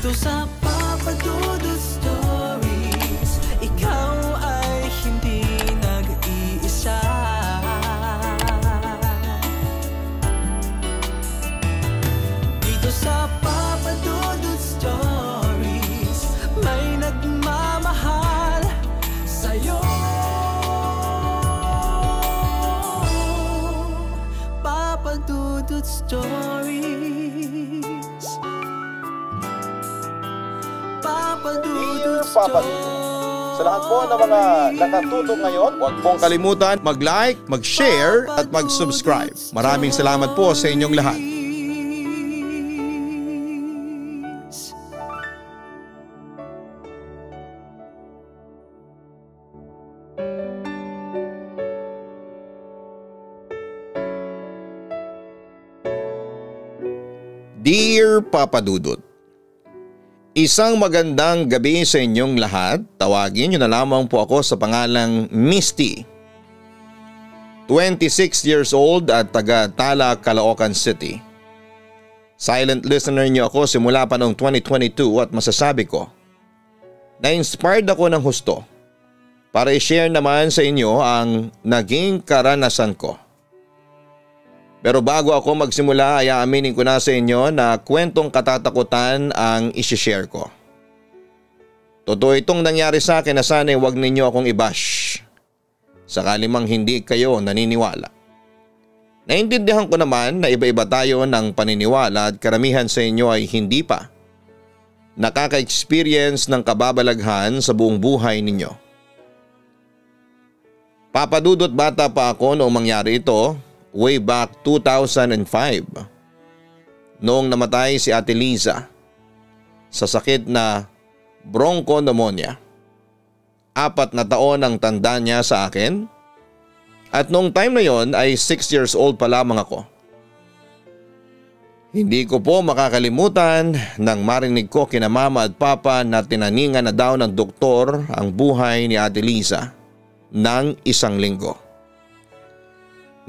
Dito sa Papa Dudut Stories, ikaw ay hindi nag-iisa. Dito sa Papa Dudut Stories, may nagmamahal sa'yo. Papa Dudut Stories. Papa Dudut Stories. Sa lahat po ng mga nakatutok ngayon, huwag pong kalimutan mag-like, mag-share at mag-subscribe. Maraming salamat po sa inyong lahat. Dear Papa Dudut, isang magandang gabi sa inyong lahat. Tawagin niyo na lamang po ako sa pangalang Misty. 26 years old at taga Tala, Caloocan City. Silent listener niyo ako simula pa noong 2022 at masasabi ko, na-inspired ako ng husto para i-share naman sa inyo ang naging karanasan ko. Pero bago ako magsimula ay aaminin ko na sa inyo na kwentong katatakutan ang isi-share ko. Totoo itong nangyari sa akin na sana'y huwag ninyo akong i-bash. Sakali mang hindi kayo naniniwala. Naintindihan ko naman na iba-iba tayo ng paniniwala at karamihan sa inyo ay hindi pa nakaka-experience ng kababalaghan sa buong buhay ninyo. Papa Dudut, bata pa ako noong mangyari ito. Way back 2005, noong namatay si Ate Liza sa sakit na bronchopneumonia. 4 na taon ang tanda niya sa akin at noong time na yon ay 6 years old pa lamang ako. Hindi ko po makakalimutan nang marinig ko kina mama at papa na tinaningan na daw ng doktor ang buhay ni Ate Liza ng 1 linggo.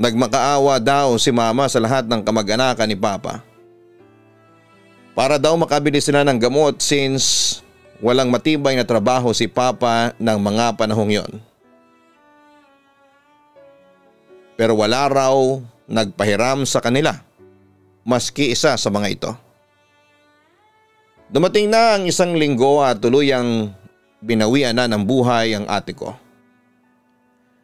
Nagmakaawa daw si mama sa lahat ng kamag-anakan ni papa. Para daw makabili sila ng gamot since walang matibay na trabaho si papa ng mga panahong yon. Pero wala raw nagpahiram sa kanila, maski isa sa mga ito. Dumating na ang 1 linggo at tuluyang binawian na ng buhay ang ate ko.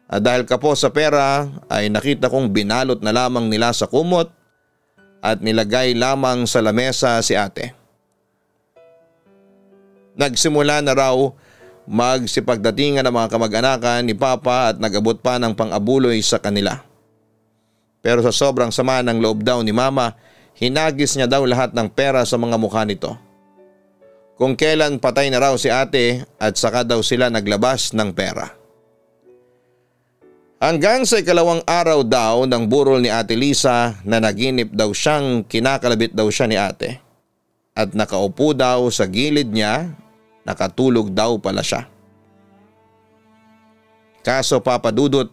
At dahil kapo sa pera ay nakita kong binalot na lamang nila sa kumot at nilagay lamang sa lamesa si ate. Nagsimula na raw magsipagdatingan ng mga kamag-anakan ni papa at nag-abot pa ng pang-abuloy sa kanila. Pero sa sobrang sama ng loob daw ni mama, hinagis niya daw lahat ng pera sa mga mukha nito. Kung kailan patay na raw si ate at saka daw sila naglabas ng pera. Hanggang sa 2nd araw daw ng burol ni Ate Liza na naginip daw siyang kinakalabit daw siya ni ate. At nakaupo daw sa gilid niya, nakatulog daw pala siya. Kaso Papa Dudut,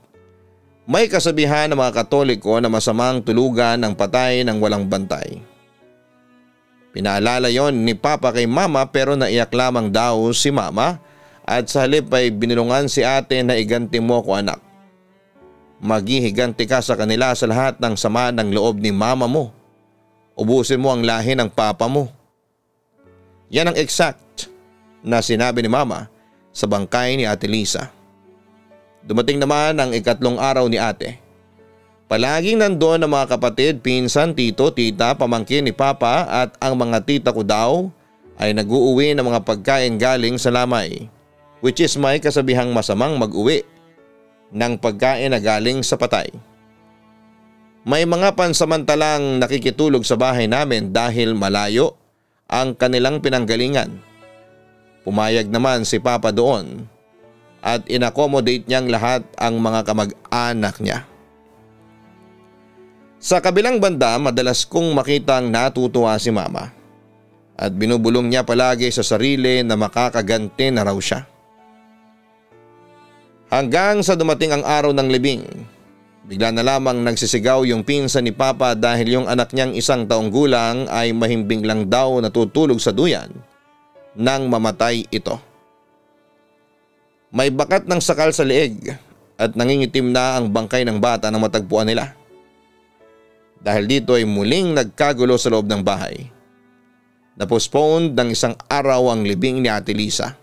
may kasabihan ng mga Katoliko na masamang tulugan ang patay ng walang bantay. Pinaalala yon ni Papa kay Mama pero naiyak lamang daw si Mama at sa halip ay binulungan si ate na iganti mo ko anak. Maghihiganti ka sa kanila sa lahat ng sama ng loob ni mama mo. Ubusin mo ang lahi ng papa mo. Yan ang exact na sinabi ni mama sa bangkay ni Ate Liza. Dumating naman ang 3rd araw ni ate. Palaging nandoon ang mga kapatid, pinsan, tito, tita, pamangkin ni papa at ang mga tita ko daw ay nag-uuwi ng mga pagkain galing sa lamay. Which is may kasabihang masamang mag-uwi ng pagkain na galing sa patay. May mga pansamantalang nakikitulog sa bahay namin dahil malayo ang kanilang pinanggalingan. Pumayag naman si Papa doon at inaccommodate niyang lahat ang mga kamag-anak niya. Sa kabilang banda, madalas kong makitang natutuwa si Mama at binubulong niya palagi sa sarili na makakaganti na raw siya. Hanggang sa dumating ang araw ng libing, bigla na lamang nagsisigaw yung pinsan ni Papa dahil yung anak niyang 1 taong gulang ay mahimbing lang daw natutulog sa duyan nang mamatay ito. May bakat ng sakal sa leeg at nangingitim na ang bangkay ng bata nang matagpuan nila. Dahil dito ay muling nagkagulo sa loob ng bahay. Napostpone ng isang araw ang libing ni Ate Lisa.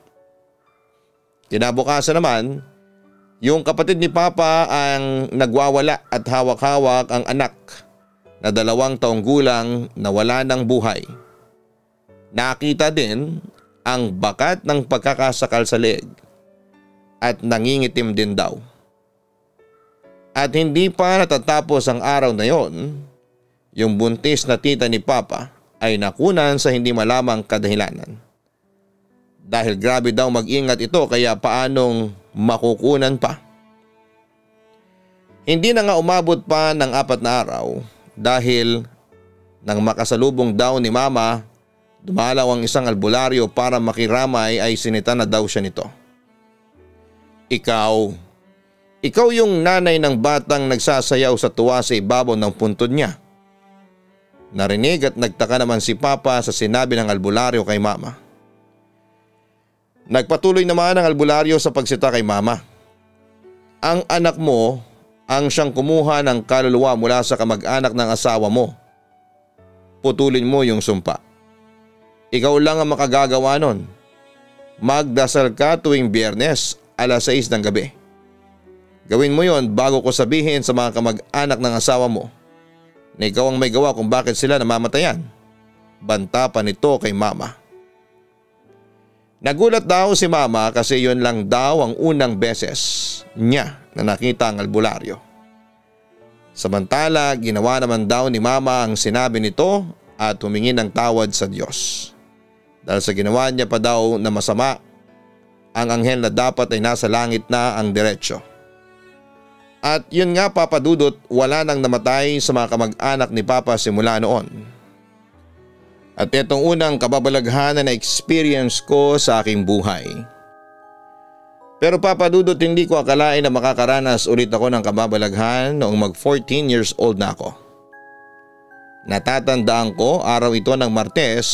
Kinabukasan naman, yung kapatid ni Papa ang nagwawala at hawak-hawak ang anak na 2 taong gulang na wala ng buhay. Nakita din ang bakat ng pagkakasakal sa leeg at nangingitim din daw. At hindi pa natatapos ang araw na yon, yung buntis na tita ni Papa ay nakunan sa hindi malamang kadahilanan. Dahil grabe daw mag-ingat ito kaya paanong makukunan pa. Hindi na nga umabot pa ng 4 na araw dahil nang makasalubong daw ni Mama, dumalaw ang isang albularyo para makiramay ay sinita na daw siya nito. Ikaw yung nanay ng batang nagsasayaw sa tuwa sa ibabaw ng puntod niya. Narinig at nagtaka naman si Papa sa sinabi ng albularyo kay Mama. Nagpatuloy naman ang albularyo sa pagsita kay Mama. Ang anak mo ang siyang kumuha ng kaluluwa mula sa kamag-anak ng asawa mo. Putulin mo yung sumpa. Ikaw lang ang makagagawa nun. Magdasal ka tuwing Biyernes, 6:00 ng gabi. Gawin mo yon bago ko sabihin sa mga kamag-anak ng asawa mo na ikaw ang may gawa kung bakit sila namamatayan. Banta pa nito kay Mama. Nagulat daw si Mama kasi yun lang daw ang unang beses niya na nakita ang albularyo. Samantala, ginawa naman daw ni Mama ang sinabi nito at humingi ng tawad sa Diyos. Dahil sa ginawa niya pa daw na masama, ang anghel na dapat ay nasa langit na ang diretsyo. At yun nga Papa Dudut, wala nang namatay sa mga kamag-anak ni Papa simula noon. At itong unang kababalaghan na experience ko sa aking buhay. Pero Papa Dudut, hindi ko akalain na makakaranas ulit ako ng kababalaghan noong mag 14 years old na ako. Natatandaan ko araw ito ng Martes.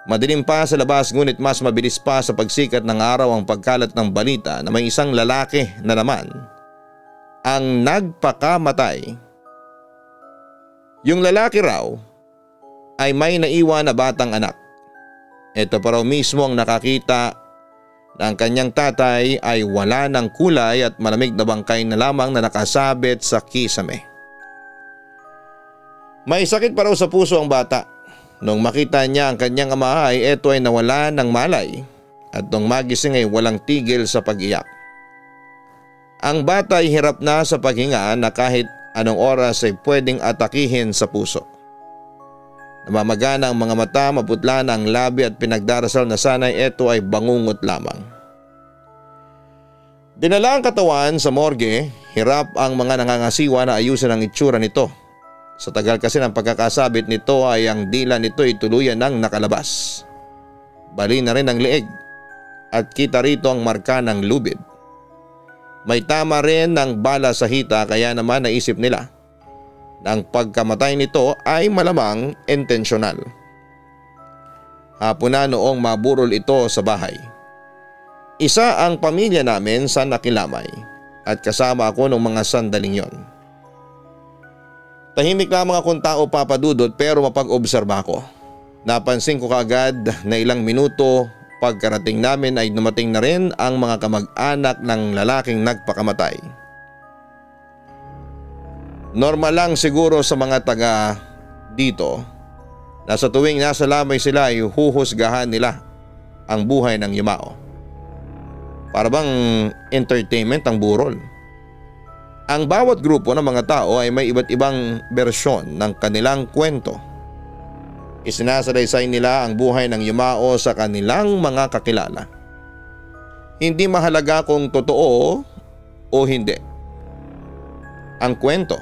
Madilim pa sa labas ngunit mas mabilis pa sa pagsikat ng araw ang pagkalat ng balita na may isang lalaki na naman ang nagpakamatay. Yung lalaki raw ay may naiwan na batang anak. Ito pa raw mismo ang nakakita na ang kanyang tatay ay wala ng kulay at malamig na bangkay na lamang na nakasabit sa kisame. May sakit pa raw sa puso ang bata. Nung makita niya ang kanyang ama ay ito ay nawala ng malay at nung magising ay walang tigil sa pag-iyak. Ang bata ay hirap na sa paghinga na kahit anong oras ay pwedeng atakihin sa puso. Namamagana ang mga mata, maputla na ang labi at pinagdarasal na sana'y ito ay bangungot lamang. Dinala ang katawan sa morgue, hirap ang mga nangangasiwa na ayusin ang itsura nito. Sa tagal kasi ng pagkakasabit nito ay ang dila nito ay tuluyan ng nakalabas. Bali na rin ang leeg at kita rito ang marka ng lubid. May tama rin ng bala sa hita kaya naman naisip nila na ang pagkamatay nito ay malamang intensyonal. Hapon na noong maburol ito sa bahay. Isa ang pamilya namin sa nakilamay at kasama ako noong mga sandaling yon. Tahimik lamang akong tao Papa Dudut pero mapag-obserba ako. Napansin ko kaagad na ilang minuto pagkarating namin ay dumating na rin ang mga kamag-anak ng lalaking nagpakamatay. Normal lang siguro sa mga taga dito na sa tuwing nasa lamay sila ay huhusgahan nila ang buhay ng yumao. Para bang entertainment ang burol. Ang bawat grupo ng mga tao ay may iba't ibang bersyon ng kanilang kwento. Isinasalaysay nila ang buhay ng yumao sa kanilang mga kakilala. Hindi mahalaga kung totoo o hindi ang kwento.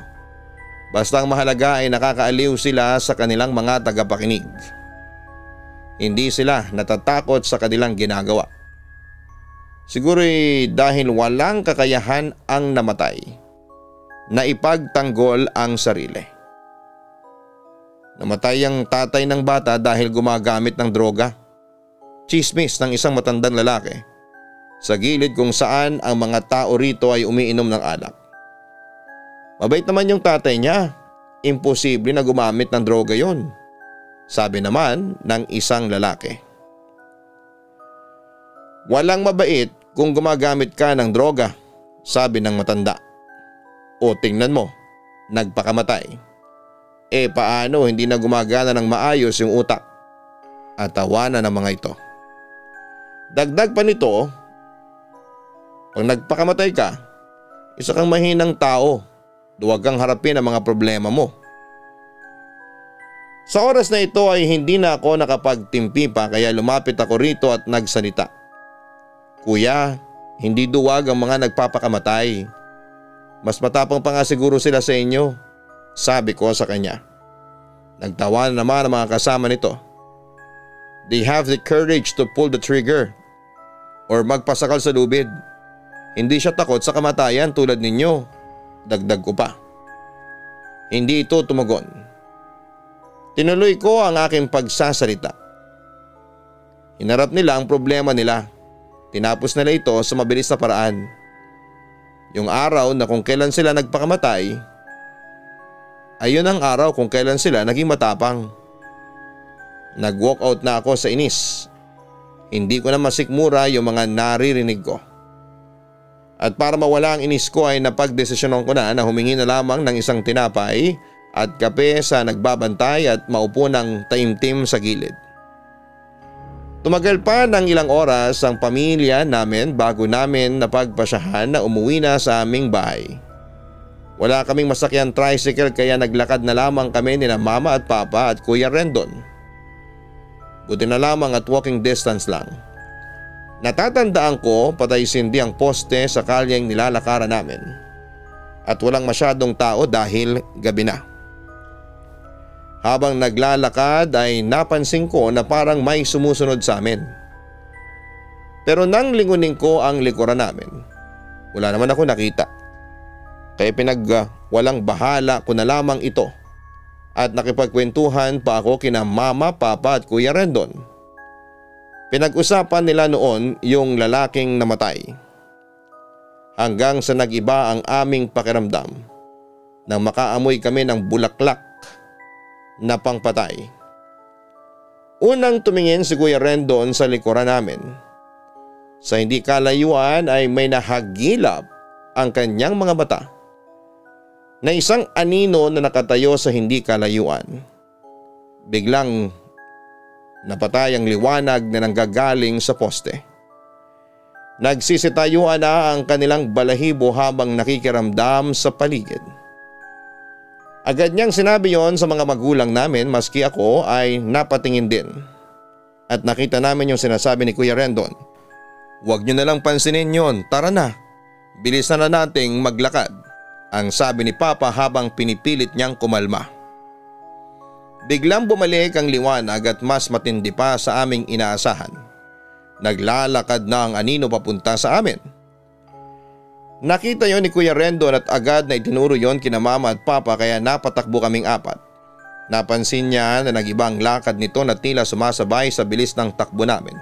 Basta ang mahalaga ay nakakaaliw sila sa kanilang mga tagapakinig. Hindi sila natatakot sa kanilang ginagawa. Siguro'y dahil walang kakayahan ang namatay na ipagtanggol ang sarili. Namatay ang tatay ng bata dahil gumagamit ng droga. Chismis ng isang matandang lalaki sa gilid kung saan ang mga tao rito ay umiinom ng alak. Mabait naman yung tatay niya. Imposible na gumamit ng droga yon, sabi naman ng isang lalaki. Walang mabait kung gumagamit ka ng droga, sabi ng matanda. O tingnan mo, nagpakamatay. Paano hindi na gumagana ng maayos yung utak? At tawanan ng mga ito. Dagdag pa nito, pag nagpakamatay ka, isa kang mahinang tao. Huwag kang harapin ang mga problema mo. Sa oras na ito ay hindi na ako nakapagtimpi pa kaya lumapit ako rito at nagsalita. Kuya, hindi duwag ang mga nagpapakamatay. Mas matapang pa nga siguro sila sa inyo, sabi ko sa kanya. Nagtawanan naman ang mga kasama nito. They have the courage to pull the trigger or magpasakal sa lubid. Hindi siya takot sa kamatayan tulad ninyo. Dagdag ko pa. Hindi ito tumagon. Tinuloy ko ang aking pagsasalita. Hinarap nila ang problema nila. Tinapos nila ito sa mabilis na paraan. Yung araw na kung kailan sila nagpakamatay, ayun ang araw kung kailan sila naging matapang. Nag-walk out na ako sa inis. Hindi ko na masikmura yung mga naririnig ko. At para mawala ang inis ko ay napagdesisyonan ko na humingi na lamang ng isang tinapay at kape sa nagbabantay at maupo ng taimtim sa gilid. Tumagal pa ng ilang oras ang pamilya namin bago namin napagpasyahan na umuwi na sa aming bahay. Wala kaming masakyan tricycle kaya naglakad na lamang kami nina mama at papa at Kuya Rendon. Buti na lamang at walking distance lang. Natatandaan ko patay sindi ang poste sa kalyeng nilalakaran namin at walang masyadong tao dahil gabi na. Habang naglalakad ay napansin ko na parang may sumusunod sa amin. Pero nang lingunin ko ang likuran namin, wala naman ako nakita. Kaya walang bahala ko na lamang ito at nakipagkwentuhan pa ako kina mama, papa at Kuya Rendon. Pinag-usapan nila noon yung lalaking namatay. Hanggang sa nag-iba ang aming pakiramdam nang makaamoy kami ng bulaklak na pangpatay. Unang tumingin si Kuya Rendon sa likuran namin. Sa hindi kalayuan ay may nahagilap ang kanyang mga mata na isang anino na nakatayo sa hindi kalayuan. Biglang napatay ang liwanag na nanggagaling sa poste. Nagsisitayuan na ang kanilang balahibo habang nakikiramdam sa paligid. Agad niyang sinabi yon sa mga magulang namin maski ako ay napatingin din. At nakita namin yung sinasabi ni Kuya Rendon. Huwag niyo na lang pansinin yon, tara na. Bilisan na nating maglakad, ang sabi ni Papa habang pinipilit niyang kumalma. Biglang bumalik ang liwanag at mas matindi pa sa aming inaasahan. Naglalakad na ang anino papunta sa amin. Nakita yon ni Kuya Rendon at agad na itinuro yon kina mama at papa kaya napatakbo kaming apat. Napansin niya na nag-ibang lakad nito na tila sumasabay sa bilis ng takbo namin.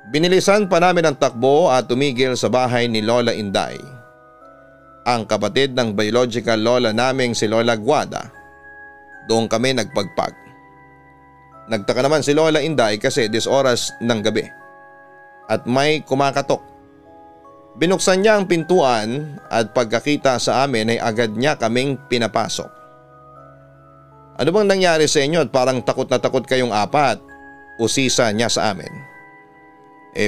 Binilisan pa namin ang takbo at tumigil sa bahay ni Lola Inday. Ang kapatid ng biological lola naming si Lola Guada. Doon kami nagpagpag. Nagtaka naman si Lola Inday kasi 10 oras ng gabi at may kumakatok. Binuksan niya ang pintuan at pagkakita sa amin ay agad niya kaming pinapasok. Ano bang nangyari sa inyo at parang takot na takot kayong apat? Usisa niya sa amin.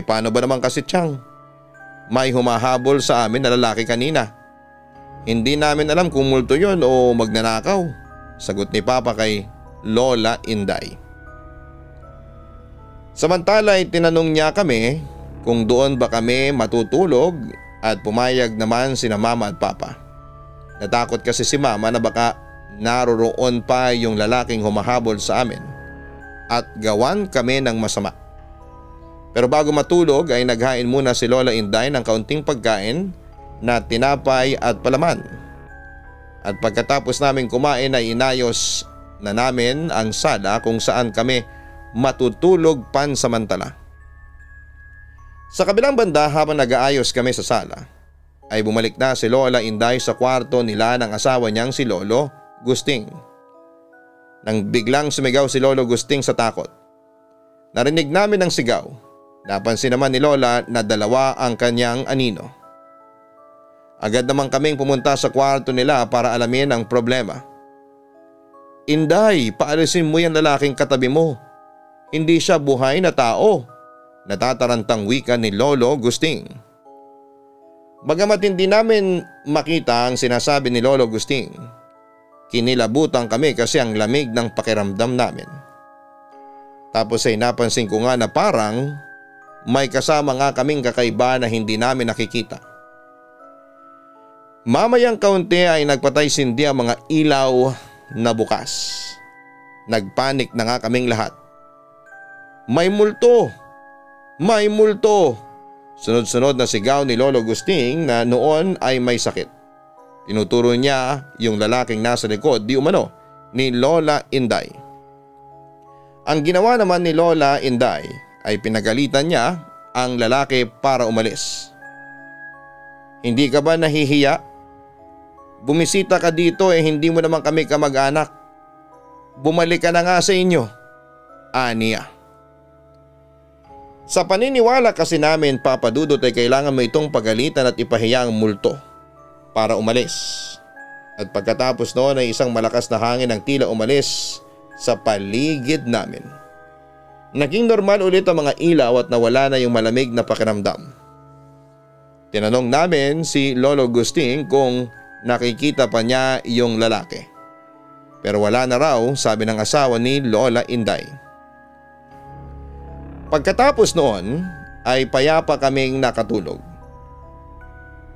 Paano ba naman kasi Chang? May humahabol sa amin na lalaki kanina. Hindi namin alam kung multo yon o magnanakaw. Sagot ni Papa kay Lola Inday. Samantala ay tinanong niya kami kung doon ba kami matutulog at pumayag naman sina Mama at Papa. Natakot kasi si Mama na baka naroroon pa yung lalaking humahabol sa amin at gawan kami ng masama. Pero bago matulog ay naghain muna si Lola Inday ng kaunting pagkain na tinapay at palaman. At pagkatapos namin kumain ay inayos na namin ang sala kung saan kami matutulog pansamantala. Sa kabilang banda habang nag-aayos kami sa sala ay bumalik na si Lola Inday sa kwarto nila ng asawa niyang si Lolo Gusting. Nang biglang sumigaw si Lolo Gusting sa takot. Narinig namin ang sigaw. Napansin naman ni Lola na dalawa ang kanyang anino. Agad naman kaming pumunta sa kwarto nila para alamin ang problema. Inday, paalisin mo yung lalaking katabi mo. Hindi siya buhay na tao. Natatarantang wika ni Lolo Gusting. Bagamat hindi namin makita ang sinasabi ni Lolo Gusting, kinilabutan kami kasi ang lamig ng pakiramdam namin. Tapos ay napansin ko nga na parang may kasama nga kaming kakaiba na hindi namin nakikita. Mamayang kaunti ay nagpatay sindi ang mga ilaw na bukas. Nagpanik na nga kaming lahat. May multo! May multo! Sunod-sunod na sigaw ni Lolo Gusting na noon ay may sakit. Tinuturo niya yung lalaking nasa likod di umano ni Lola Inday. Ang ginawa naman ni Lola Inday ay pinagalitan niya ang lalaki para umalis. Hindi ka ba nahihiya? Bumisita ka dito hindi mo naman kami kamag-anak. Bumalik ka na nga sa inyo. Aniya. Sa paniniwala kasi namin, Papa Dudut, ay kailangan mo itong pagalitan at ipahiya ang multo para umalis. At pagkatapos noon ay isang malakas na hangin ang tila umalis sa paligid namin. Naging normal ulit ang mga ilaw at nawala na yung malamig na pakiramdam. Tinanong namin si Lolo Gusting kung nakikita pa niya yung lalaki. Pero wala na raw, sabi ng asawa ni Lola Inday. Pagkatapos noon ay payapa kaming nakatulog.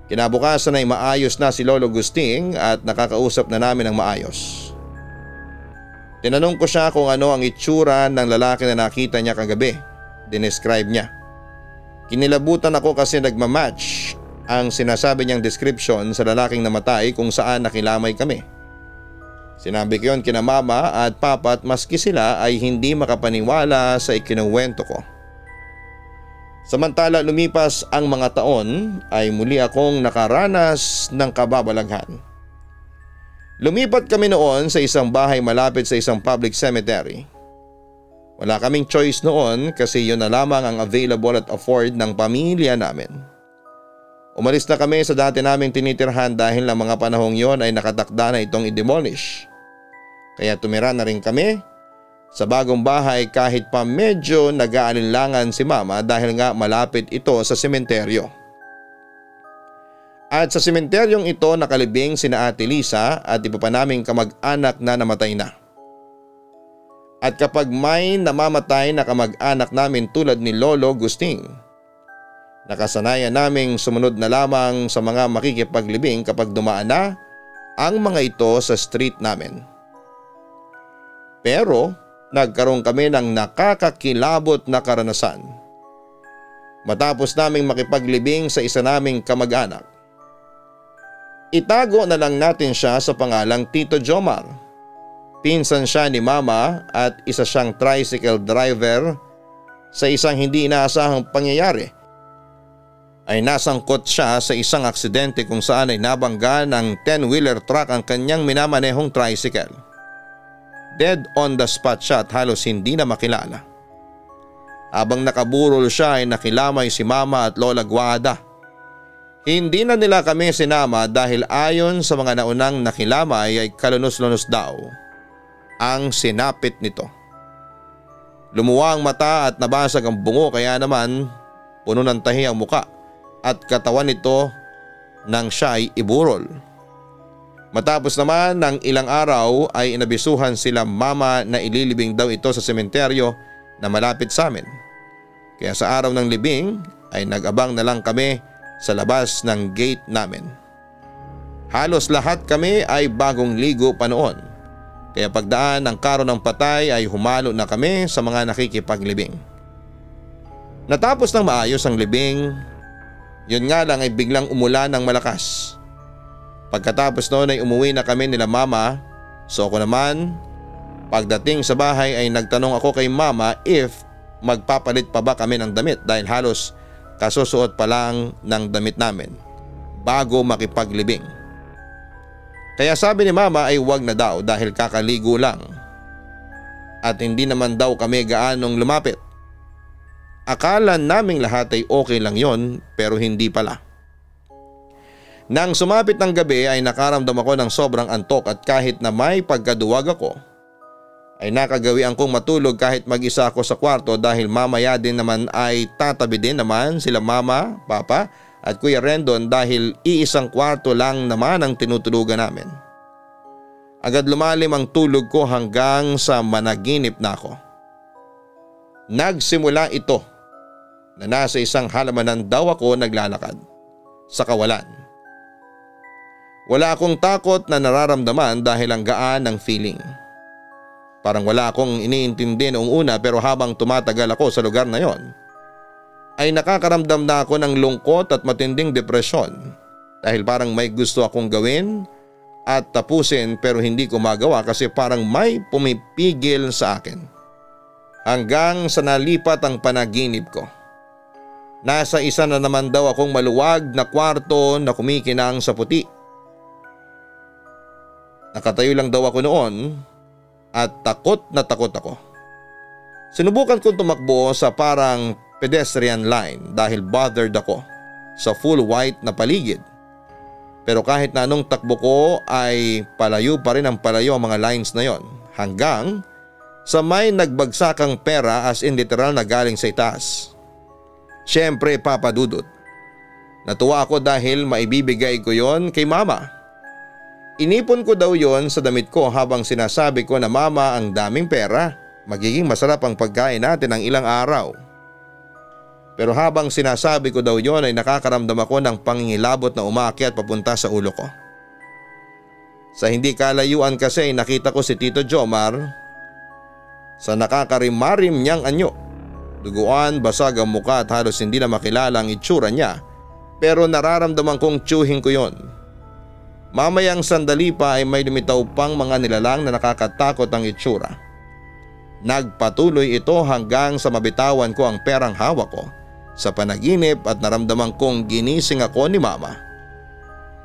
Kinabukasan ay maayos na si Lolo Gusting at nakakausap na namin ng maayos. Tinanong ko siya kung ano ang itsura ng lalaki na nakita niya kagabi. Dinescribe niya. Kinilabutan ako kasi nagmamatch ang sinasabi niyang description sa lalaking namatay kung saan nakilamay kami. Sinabi ko yun kina mama at papa at maski sila ay hindi makapaniwala sa ikinuwento ko. Samantala lumipas ang mga taon ay muli akong nakaranas ng kababalaghan. Lumipat kami noon sa isang bahay malapit sa isang public cemetery. Wala kaming choice noon kasi yun na lamang ang available at afford ng pamilya namin. Umalis na kami sa dati naming tinitirhan dahil ang mga panahong yon ay nakatakda na itong i-demolish. Kaya tumira na rin kami sa bagong bahay kahit pa medyo nag-aalinlangan si mama dahil nga malapit ito sa sementeryo. At sa sementeryong ito nakalibing sina Ate Lisa at iba pa naming kamag-anak na namatay na. At kapag may namamatay na kamag-anak namin tulad ni Lolo Gusting, nakasanayan naming sumunod na lamang sa mga makikipaglibing kapag dumaan na ang mga ito sa street namin. Pero nagkaroon kami ng nakakakilabot na karanasan. Matapos naming makipaglibing sa isa naming kamag-anak. Itago na lang natin siya sa pangalang Tito Jomar. Pinsan siya ni Mama at isa siyang tricycle driver sa isang hindi inaasahang pangyayari. Ay nasangkot siya sa isang aksidente kung saan ay nabangga ng 10-wheeler truck ang kanyang minamanehong tricycle. Dead on the spot siya at halos hindi na makilala. Habang nakaburol siya ay nakilamay si Mama at Lola Guada. Hindi na nila kami sinama dahil ayon sa mga naunang nakilamay ay kalunos-lunos daw ang sinapit nito. Lumuwa ang mata at nabasag ang bungo kaya naman puno ng tahi ang muka at katawan nito nang siya ay iburol. Matapos naman ng ilang araw ay inabisuhan sila Mama na ililibing daw ito sa sementeryo na malapit sa amin. Kaya sa araw ng libing ay nag-abang na lang kami sa labas ng gate namin. Halos lahat kami ay bagong ligo pa noon. Kaya pagdaan ng karo ng patay ay humalo na kami sa mga nakikipaglibing. Natapos ng maayos ang libing, yun nga lang ay biglang umulan ng malakas. Pagkatapos noon ay umuwi na kami nila Mama, so ako naman, pagdating sa bahay ay nagtanong ako kay Mama if magpapalit pa ba kami ng damit dahil halos Kasusuot pa lang ng damit namin bago makipaglibing. Kaya sabi ni mama ay wag na daw dahil kakaligo lang at hindi naman daw kami gaanong lumapit. Akala naming lahat ay okay lang yon pero hindi pala. Nang sumapit ng gabi ay nakaramdam ako ng sobrang antok at kahit na may pagkaduwag ako ay nakagawian kong matulog kahit mag-isa ako sa kwarto dahil mamaya din naman ay tatabi din naman sila mama, papa at Kuya Rendon dahil iisang kwarto lang naman ang tinutulugan namin. Agad lumalim ang tulog ko hanggang sa managinip na ako. Nagsimula ito na nasa isang halamanan daw ako naglalakad sa kawalan. Wala akong takot na nararamdaman dahil ang gaan ng feeling. Parang wala akong iniintindi noong una pero habang tumatagal ako sa lugar na yon ay nakakaramdam na ako ng lungkot at matinding depresyon dahil parang may gusto akong gawin at tapusin pero hindi ko magawa kasi parang may pumipigil sa akin. Hanggang sa nalipat ang panaginip ko. Nasa isa na naman daw akong maluwag na kwarto na kumikinang sa puti. Nakatayo lang daw ako noon at takot na takot ako. Sinubukan kong tumakbo sa parang pedestrian line dahil bothered ako sa full white na paligid. Pero kahit na anong takbo ko ay palayo pa rin ang palayo ang mga lines na yon hanggang sa may nagbagsakang pera as in literal na galing sa itaas. Siyempre Papa Dudut, natuwa ako dahil maibibigay ko yon kay mama. Inipon ko daw yon sa damit ko habang sinasabi ko na mama ang daming pera, magiging masarap ang pagkain natin ng ilang araw. Pero habang sinasabi ko daw yon ay nakakaramdam ako ng pangingilabot na umakyat papunta sa ulo ko. Sa hindi kalayuan kasi ay nakita ko si Tito Jomar sa nakakarimarim niyang anyo. Duguan, basag ang muka at halos hindi na makilala ang itsura niya pero nararamdaman kong tiyuhin ko yon. Mamayang sandali pa ay may lumitaw pang mga nilalang na nakakatakot ang itsura. Nagpatuloy ito hanggang sa mabitawan ko ang perang hawak ko sa panaginip at naramdaman kong ginising ako ni mama.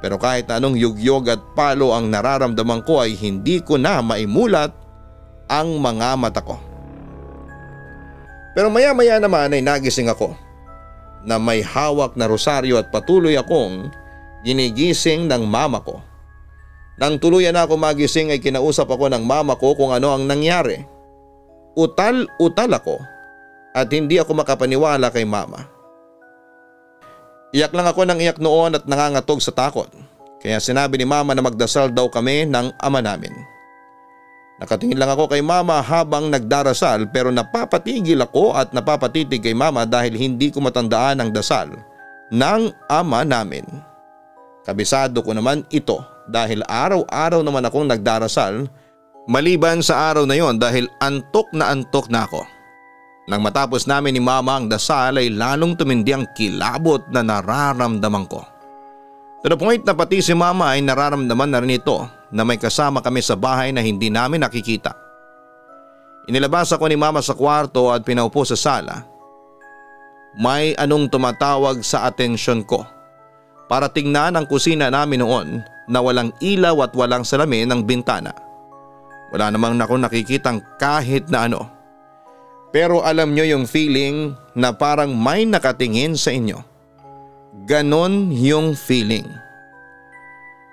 Pero kahit anong yugyog at palo ang nararamdaman ko ay hindi ko na maimulat ang mga mata ko. Pero maya-maya naman ay nagising ako na may hawak na rosaryo at patuloy akong ginigising ng mama ko. Nang tuluyan na ako magising ay kinausap ako ng mama ko kung ano ang nangyari. Utal-utal ako at hindi ako makapaniwala kay mama. Iyak lang ako ng iyak noon at nangangatog sa takot. Kaya sinabi ni mama na magdasal daw kami ng ama namin. Nakatingin lang ako kay mama habang nagdarasal pero napapatigil ako at napapatitig kay mama dahil hindi ko matandaan ang dasal ng ama namin. Kabisado ko naman ito dahil araw-araw naman akong nagdarasal maliban sa araw na yon dahil antok na ako. Nang matapos namin ni mama ang dasal ay lalong tumindi ang kilabot na nararamdaman ko. To the point na pati si mama ay nararamdaman na rin ito na may kasama kami sa bahay na hindi namin nakikita. Inilabas ako ni mama sa kwarto at pinaupo sa sala. May anong tumatawag sa atensyon ko para tingnan ang kusina namin noon na walang ilaw at walang salamin ng bintana. Wala namang ako nakikitang kahit na ano. Pero alam nyo yung feeling na parang may nakatingin sa inyo. Ganon yung feeling.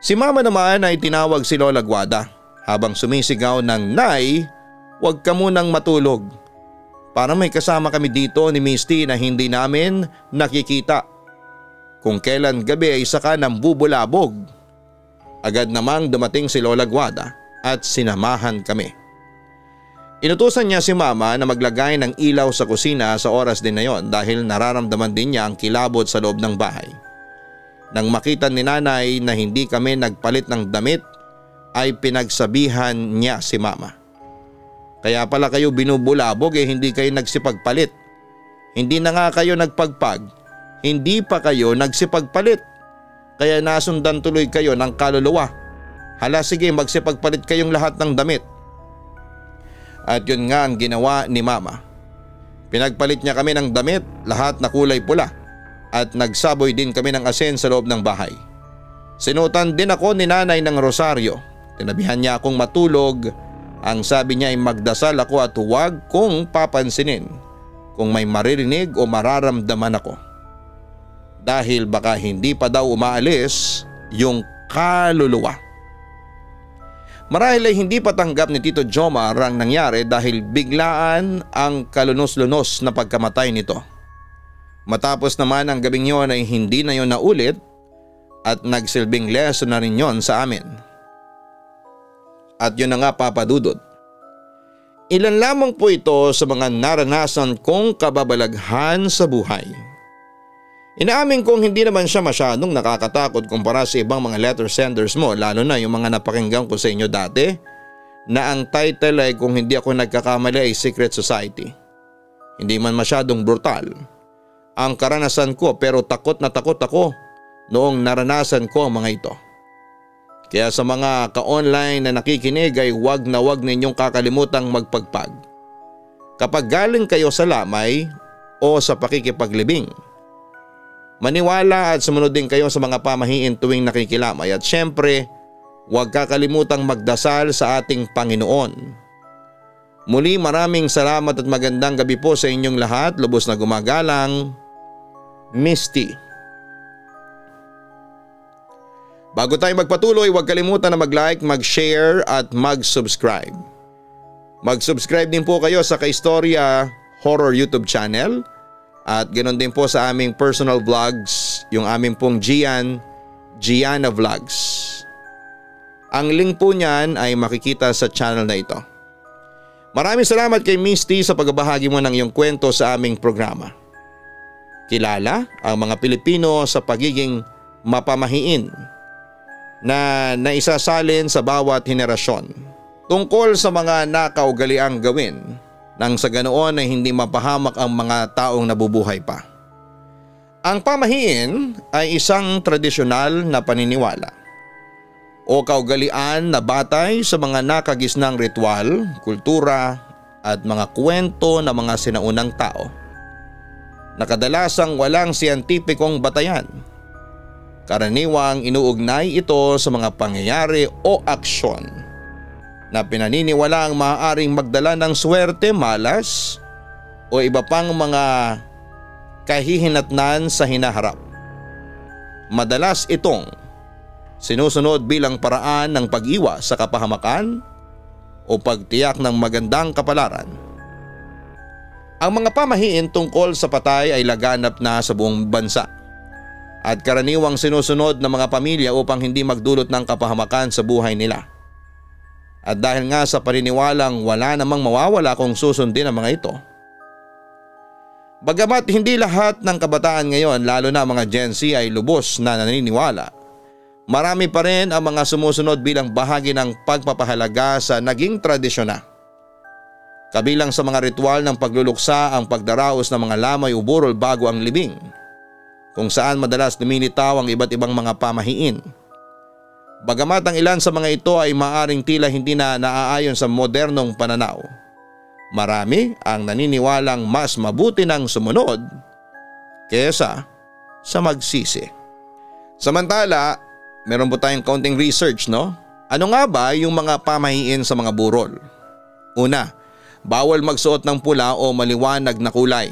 Si mama naman ay tinawag si Lola Guada habang sumisigaw ng, "Nay, huwag ka munang matulog. Parang may kasama kami dito ni Misty na hindi namin nakikita. Kung kailan gabi ay saka nang bubulabog." Agad namang dumating si Lola Guada at sinamahan kami. Inutusan niya si mama na maglagay ng ilaw sa kusina sa oras din na yon dahil nararamdaman din niya ang kilabot sa loob ng bahay. Nang makita ni nanay na hindi kami nagpalit ng damit ay pinagsabihan niya si mama. "Kaya pala kayo binubulabog hindi kayo nagsipagpalit. Hindi na nga kayo nagpagpag, hindi pa kayo nagsipagpalit. Kaya nasundan tuloy kayo ng kaluluwa. Hala sige, magsipagpalit kayong lahat ng damit." At yun nga ang ginawa ni mama. Pinagpalit niya kami ng damit, lahat na kulay pula. at nagsaboy din kami ng asin sa loob ng bahay. Sinutan din ako ni nanay ng rosaryo. Tinabihan niya akong matulog. Ang sabi niya ay magdasal ako at huwag kong papansinin kung may maririnig o mararamdaman ako. Dahil baka hindi pa daw umaalis yung kaluluwa. Marahil ay hindi pa tanggap ni Tito Jomar ang nangyari dahil biglaan ang kalunos-lunos na pagkamatay nito. Matapos naman ang gabing yon ay hindi na yon naulit at nagsilbing lesson na rin yon sa amin. At yun na nga, Papa Dudut. Ilan lamang po ito sa mga naranasan kong kababalaghan sa buhay. Inaamin kong hindi naman siya masyadong nakakatakot kumpara sa ibang mga letter senders mo, lalo na yung mga napakinggan ko sa inyo dati na ang title ay kung hindi ako nagkakamali ay Secret Society. Hindi man masyadong brutal ang karanasan ko, pero takot na takot ako noong naranasan ko ang mga ito. Kaya sa mga ka-online na nakikinig ay wag na wag ninyong kakalimutang magpagpag. Kapag galing kayo sa lamay o sa pakikipaglibing, maniwala at sumunod din kayo sa mga pamahiin tuwing nakikilamay at syempre wag kakalimutang magdasal sa ating Panginoon. Muli maraming salamat at magandang gabi po sa inyong lahat. Lubos na gumagalang, Misty. Bago tayo magpatuloy, huwag kalimutan na mag-like, mag-share at mag-subscribe. Mag-subscribe din po kayo sa Kaistorya Horror YouTube channel at ganoon din po sa aming personal vlogs, yung aming pong Gianna Vlogs. Ang link po niyan ay makikita sa channel na ito. Maraming salamat kay Misty sa pagbabahagi mo ng iyong kwento sa aming programa. Kilala ang mga Pilipino sa pagiging mapamahiin na naisasalin sa bawat henerasyon tungkol sa mga nakaugaliang gawin nang sa ganoon ay hindi mapahamak ang mga taong nabubuhay pa. Ang pamahiin ay isang tradisyonal na paniniwala o kaugalian na batay sa mga nakagisnang ritual, kultura at mga kwento ng mga sinaunang tao na kadalasang walang siyentipikong batayan. Karaniwang inuugnay ito sa mga pangyayari o aksyon na pinaniniwala ang maaaring magdala ng swerte, malas o iba pang mga kahihinatnan sa hinaharap. Madalas itong sinusunod bilang paraan ng pag-iwas sa kapahamakan o pagtiyak ng magandang kapalaran. Ang mga pamahiin tungkol sa patay ay laganap na sa buong bansa at karaniwang sinusunod ng mga pamilya upang hindi magdulot ng kapahamakan sa buhay nila. At dahil nga sa paniniwalang wala namang mawawala kung susundin ang mga ito. Bagamat hindi lahat ng kabataan ngayon, lalo na mga Gen Z, ay lubos na naniniwala, marami pa rin ang mga sumusunod bilang bahagi ng pagpapahalaga sa naging tradisyon na. Kabilang sa mga ritual ng pagluluksa ang pagdaraos ng mga lamay o burol bago ang libing, kung saan madalas lumilitaw ang iba't ibang mga pamahiin. Bagamat ang ilan sa mga ito ay maaring tila hindi na naaayon sa modernong pananaw, marami ang naniniwalang mas mabuti ng sumunod kesa sa magsisi. Samantala, meron po tayong kaunting research, no? Ano nga ba yung mga pamahiin sa mga burol? Una, bawal magsuot ng pula o maliwanag na kulay.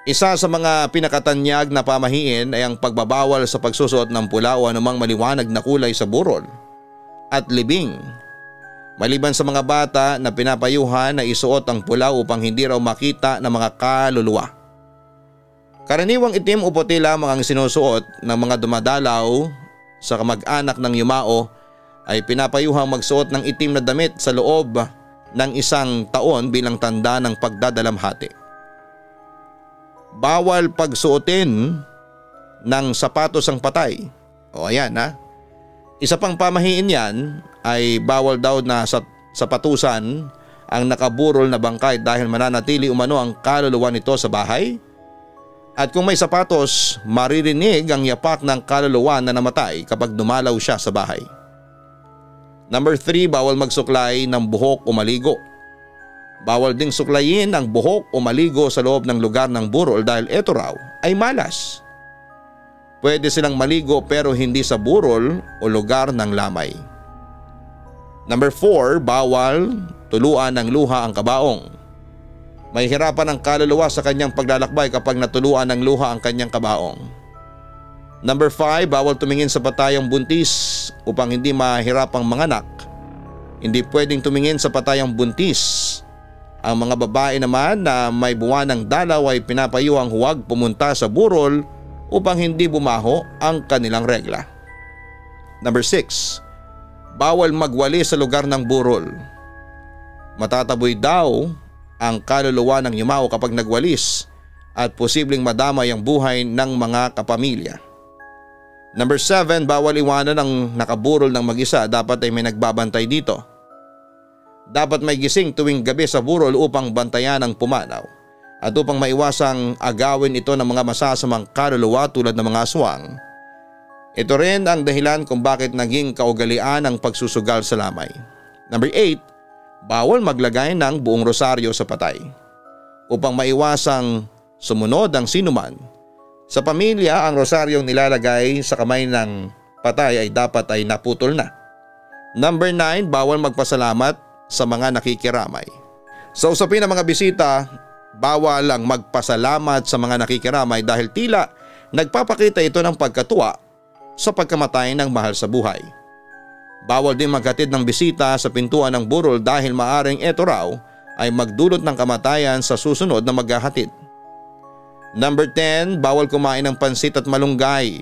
Isa sa mga pinakatanyag na pamahiin ay ang pagbabawal sa pagsusuot ng pula o anumang maliwanag na kulay sa burol at libing. Maliban sa mga bata na pinapayuhan na isuot ang pula upang hindi raw makita ng mga kaluluwa. Karaniwang itim o puti lamang ang sinusuot ng mga dumadalaw sa kamag-anak ng yumao ay pinapayuhang magsuot ng itim na damit sa loob ng isang taon bilang tanda ng pagdadalamhati. Bawal pagsuotin ng sapatos ang patay. O ayan ha. Isa pang pamahiin yan ay bawal daw na sapatusan ang nakaburol na bangkay dahil mananatili umano ang kaluluwa nito sa bahay. At kung may sapatos, maririnig ang yapak ng kaluluwa na namatay kapag dumalaw siya sa bahay. Number 3, bawal magsuklay ng buhok o maligo. Bawal ding suklayin ang buhok o maligo sa loob ng lugar ng burol dahil ito raw ay malas. Pwede silang maligo pero hindi sa burol o lugar ng lamay. Number 4, bawal tuluan ng luha ang kabaong. May hirapan ang kaluluwa sa kanyang paglalakbay kapag natuluan ng luha ang kanyang kabaong. Number 5, bawal tumingin sa patayang buntis upang hindi mahirapang manganak. Hindi pwedeng tumingin sa patayang buntis. Ang mga babae naman na may buwan ng dalaw ay pinapayuhang huwag pumunta sa burol upang hindi bumaho ang kanilang regla. Number 6, bawal magwali sa lugar ng burol. Matataboy daw ang kaluluwa ng yumao kapag nagwalis at posibleng madamay ang buhay ng mga kapamilya. Number 7, bawal iwanan ang nakaburol ng mag-isa, dapat ay may nagbabantay dito. Dapat may gising tuwing gabi sa burol upang bantayan ang pumanaw at upang maiwasang agawin ito ng mga masasamang kaluluwa tulad ng mga aswang. Ito rin ang dahilan kung bakit naging kaugalian ang pagsusugal sa lamay. Number 8, bawal maglagay ng buong rosaryo sa patay upang maiwasang sumunod ang sinuman. Sa pamilya, ang rosaryong nilalagay sa kamay ng patay ay dapat ay naputol na. Number 9, bawal magpasalamat sa mga nakikiramay. Sa usapin ng mga bisita, bawal ang magpasalamat sa mga nakikiramay dahil tila nagpapakita ito ng pagkatuwa sa pagkamatay ng mahal sa buhay. Bawal din maghatid ng bisita sa pintuan ng burol dahil maaring ito raw ay magdulot ng kamatayan sa susunod na maghahatid. Number 10, bawal kumain ng pansit at malunggay.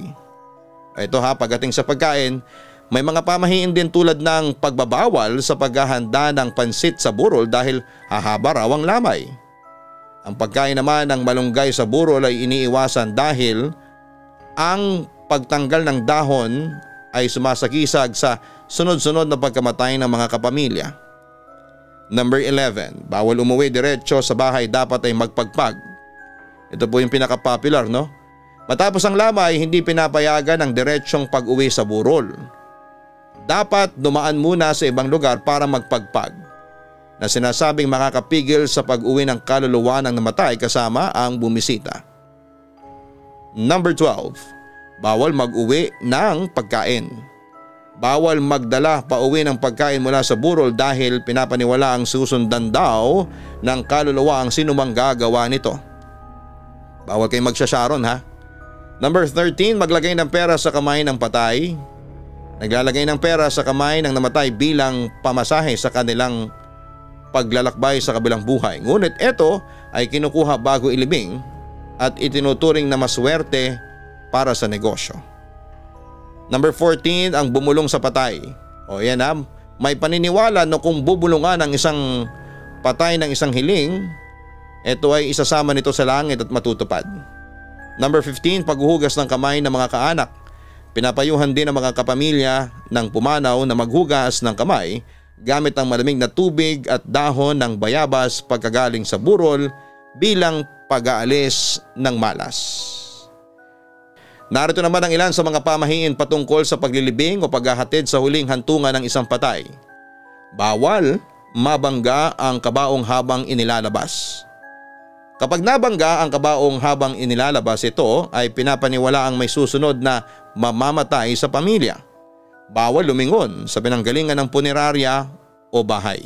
Ito pagdating sa pagkain, may mga pamahiin din tulad ng pagbabawal sa paghahanda ng pansit sa burol dahil hahaba raw ang lamay. Ang pagkain naman ng malunggay sa burol ay iniiwasan dahil ang pagtanggal ng dahon ay sumasakisag sa sunod-sunod na pagkamatay ng mga kapamilya. Number 11, bawal umuwi diretso sa bahay, dapat ay magpagpag. Ito po yung pinaka-popular, no? Matapos ang lamay, hindi pinapayagan ang diretsyong pag-uwi sa burol. Dapat dumaan muna sa ibang lugar para magpagpag na sinasabing makakapigil sa pag-uwi ng kaluluwa ng namatay kasama ang bumisita. Number 12, bawal mag-uwi ng pagkain. Bawal magdala pa uwi ng pagkain mula sa burol dahil pinapaniwala ang susundan daw ng kaluluwa ang sinumang gagawa nito. Bawal kayong magsasyaron Number 13, maglagay ng pera sa kamay ng patay. Naglalagay ng pera sa kamay ng namatay bilang pamasahe sa kanilang paglalakbay sa kabilang buhay. Ngunit ito ay kinukuha bago ilibing at itinuturing na maswerte para sa negosyo. Number 14, ang bumulong sa patay. May paniniwala na kung bubulungan ang isang patay ng isang hiling, ito ay isasama nito sa langit at matutupad. Number 15, paghuhugas ng kamay ng mga kaanak. Pinapayuhan din ng mga kapamilya ng pumanaw na maghugas ng kamay gamit ang malamig na tubig at dahon ng bayabas pagkagaling sa burol bilang pag-aalis ng malas. Narito naman ang ilan sa mga pamahiin patungkol sa paglilibing o paghahatid sa huling hantungan ng isang patay. Bawal mabangga ang kabaong habang inilalabas. Kapag nabangga ang kabaong habang inilalabas, ito ay pinapaniwala ang may susunod na mamamatay sa pamilya. Bawal lumingon sa pinanggalingan ng punerarya o bahay.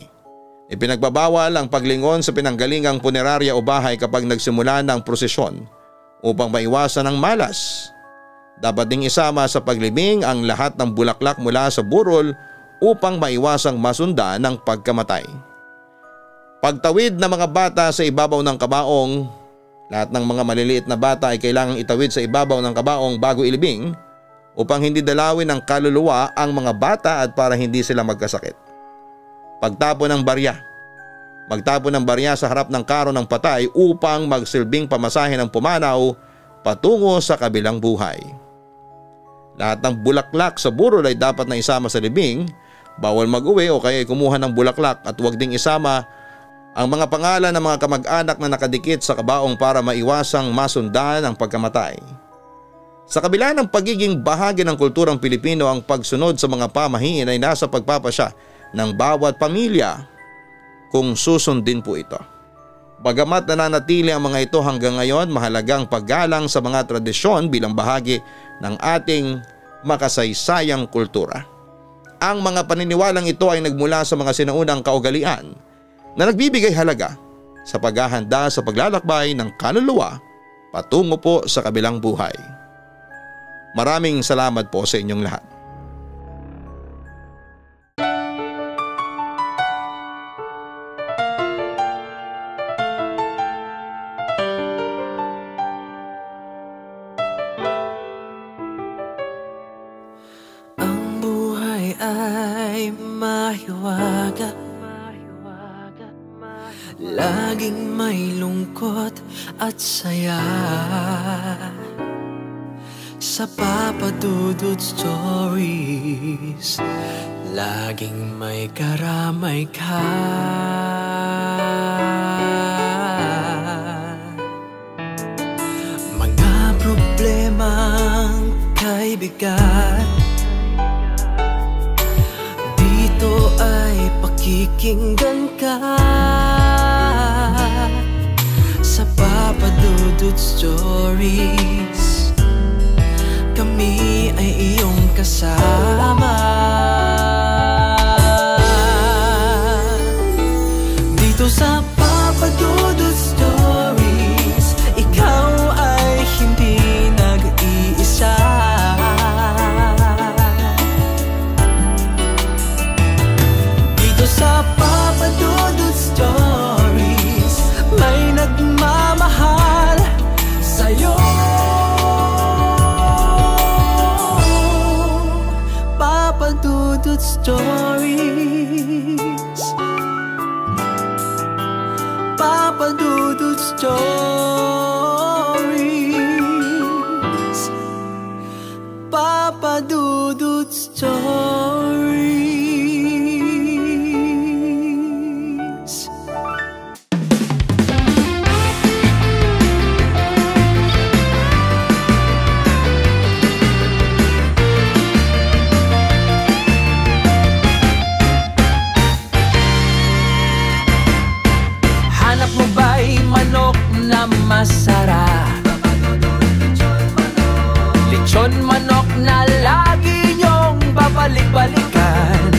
Ipinagbabawal ang paglingon sa pinanggalingang punerarya o bahay kapag nagsimula ng prosesyon upang maiwasan ang malas. Dapat ding isama sa paglibing ang lahat ng bulaklak mula sa burol upang maiwasang masundan ng pagkamatay. Pagtawid ng mga bata sa ibabaw ng kabaong. Lahat ng mga maliliit na bata ay kailangang itawid sa ibabaw ng kabaong bago ilibing upang hindi dalawin ng kaluluwa ang mga bata at para hindi sila magkasakit. Pagtapon ng barya. Magtapon ng barya sa harap ng karo ng patay upang magsilbing pamasahe ng pumanaw patungo sa kabilang buhay. Lahat ng bulaklak sa burol ay dapat na isama sa libing. Bawal mag-uwi o kaya kumuha ng bulaklak at huwag ding isama ang mga pangalan ng mga kamag-anak na nakadikit sa kabaong para maiwasang masundan ang pagkamatay. Sa kabila ng pagiging bahagi ng kulturang Pilipino, ang pagsunod sa mga pamahiin ay nasa pagpapasya ng bawat pamilya. kung susundin po ito. Bagamat nananatili ang mga ito hanggang ngayon, mahalagang paggalang sa mga tradisyon bilang bahagi ng ating makasaysayang kultura. Ang mga paniniwalang ito ay nagmula sa mga sinaunang kaugalian na nagbibigay halaga sa paghahanda sa paglalakbay ng kaluluwa patungo po sa kabilang buhay. Maraming salamat po sa inyong lahat. Laging may lungkot at saya sa Papa Dudut Stories. Laging may karamay ka. Mga problemang kay bigat, dito ay pakikinggan ka. Sa Papa Dudut Stories, kami ay iyong kasama. Dito sa Papa Dudut Stories, ikaw ay hindi nag-iisa. Dito sa Papa Dudut Stories, may nagmamahal sa'yo. Papa Dudut Stories, Papa Dudut Stories, Papa Dudut Stories. Masarap, lechon manok na lagi niyong babalik-balikan.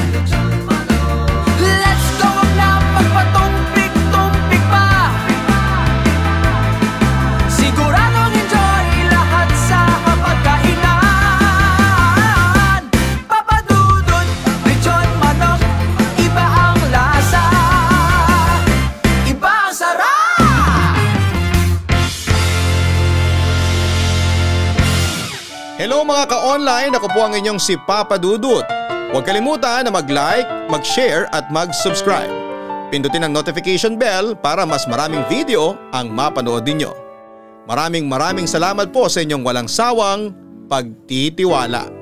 Let's go na magpatumpik-tumpik pa. Siguradong enjoy lahat sa kapagkainan. Papa Dudut, lechon manok, iba ang lasa, iba ang sarap. Hello mga ka-online, ako po ang inyong si Papa Dudut. Huwag kalimutan na mag-like, mag-share at mag-subscribe. Pindutin ang notification bell para mas maraming video ang mapanood ninyo. Maraming salamat po sa inyong walang sawang pagtitiwala.